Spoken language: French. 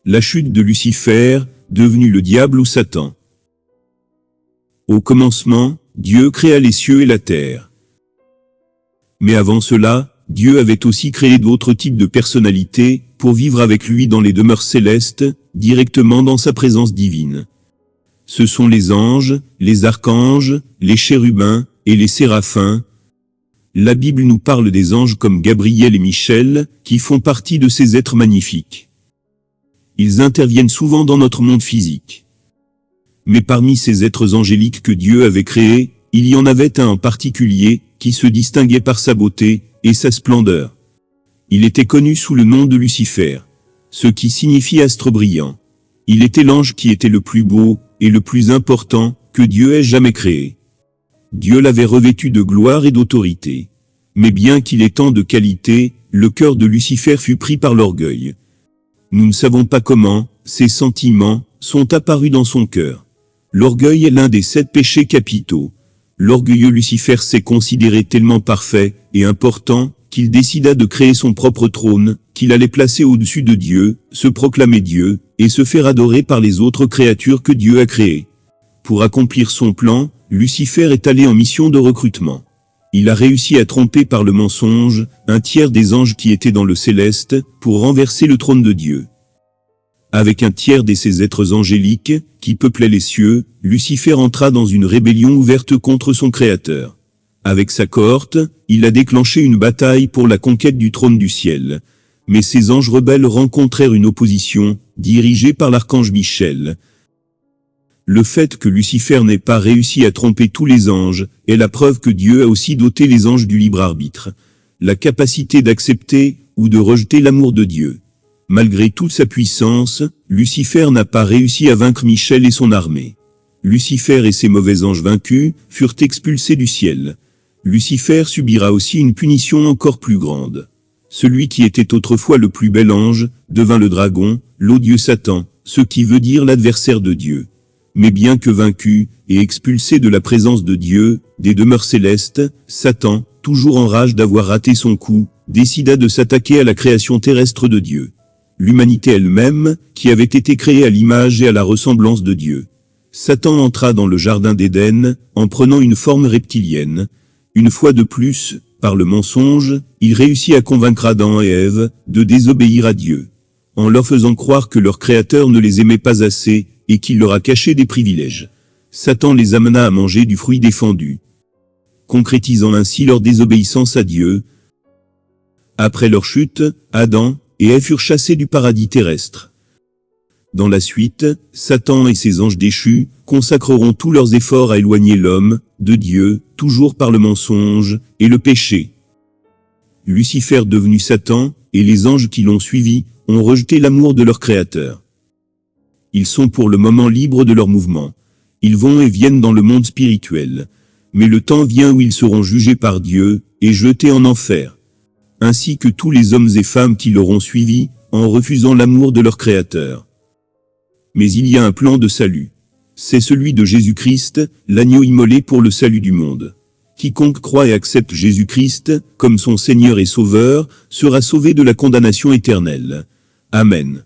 La chute de Lucifer, devenu le diable ou Satan. Au commencement, Dieu créa les cieux et la terre. Mais avant cela, Dieu avait aussi créé d'autres types de personnalités, pour vivre avec lui dans les demeures célestes, directement dans sa présence divine. Ce sont les anges, les archanges, les chérubins, et les séraphins. La Bible nous parle des anges comme Gabriel et Michel, qui font partie de ces êtres magnifiques. Ils interviennent souvent dans notre monde physique. Mais parmi ces êtres angéliques que Dieu avait créés, il y en avait un en particulier, qui se distinguait par sa beauté, et sa splendeur. Il était connu sous le nom de Lucifer, ce qui signifie astre brillant. Il était l'ange qui était le plus beau, et le plus important, que Dieu ait jamais créé. Dieu l'avait revêtu de gloire et d'autorité. Mais bien qu'il ait tant de qualités, le cœur de Lucifer fut pris par l'orgueil. Nous ne savons pas comment, ces sentiments, sont apparus dans son cœur. L'orgueil est l'un des 7 péchés capitaux. L'orgueilleux Lucifer s'est considéré tellement parfait et important, qu'il décida de créer son propre trône, qu'il allait placer au-dessus de Dieu, se proclamer Dieu, et se faire adorer par les autres créatures que Dieu a créées. Pour accomplir son plan, Lucifer est allé en mission de recrutement. Il a réussi à tromper par le mensonge, un tiers des anges qui étaient dans le céleste, pour renverser le trône de Dieu. Avec un tiers de ces êtres angéliques, qui peuplaient les cieux, Lucifer entra dans une rébellion ouverte contre son Créateur. Avec sa cohorte, il a déclenché une bataille pour la conquête du trône du ciel. Mais ces anges rebelles rencontrèrent une opposition, dirigée par l'archange Michel. Le fait que Lucifer n'ait pas réussi à tromper tous les anges, est la preuve que Dieu a aussi doté les anges du libre arbitre. La capacité d'accepter, ou de rejeter l'amour de Dieu. Malgré toute sa puissance, Lucifer n'a pas réussi à vaincre Michel et son armée. Lucifer et ses mauvais anges vaincus, furent expulsés du ciel. Lucifer subira aussi une punition encore plus grande. Celui qui était autrefois le plus bel ange, devint le dragon, l'odieux Satan, ce qui veut dire l'adversaire de Dieu. Mais bien que vaincu, et expulsé de la présence de Dieu, des demeures célestes, Satan, toujours en rage d'avoir raté son coup, décida de s'attaquer à la création terrestre de Dieu. L'humanité elle-même, qui avait été créée à l'image et à la ressemblance de Dieu. Satan entra dans le jardin d'Éden, en prenant une forme reptilienne. Une fois de plus, par le mensonge, il réussit à convaincre Adam et Ève, de désobéir à Dieu. En leur faisant croire que leur Créateur ne les aimait pas assez, et qu'il leur a caché des privilèges. Satan les amena à manger du fruit défendu, concrétisant ainsi leur désobéissance à Dieu. Après leur chute, Adam et Ève furent chassés du paradis terrestre. Dans la suite, Satan et ses anges déchus consacreront tous leurs efforts à éloigner l'homme de Dieu, toujours par le mensonge et le péché. Lucifer devenu Satan, et les anges qui l'ont suivi, ont rejeté l'amour de leur Créateur. Ils sont pour le moment libres de leur mouvement. Ils vont et viennent dans le monde spirituel. Mais le temps vient où ils seront jugés par Dieu, et jetés en enfer. Ainsi que tous les hommes et femmes qui l'auront suivi, en refusant l'amour de leur Créateur. Mais il y a un plan de salut. C'est celui de Jésus-Christ, l'agneau immolé pour le salut du monde. Quiconque croit et accepte Jésus-Christ, comme son Seigneur et Sauveur, sera sauvé de la condamnation éternelle. Amen.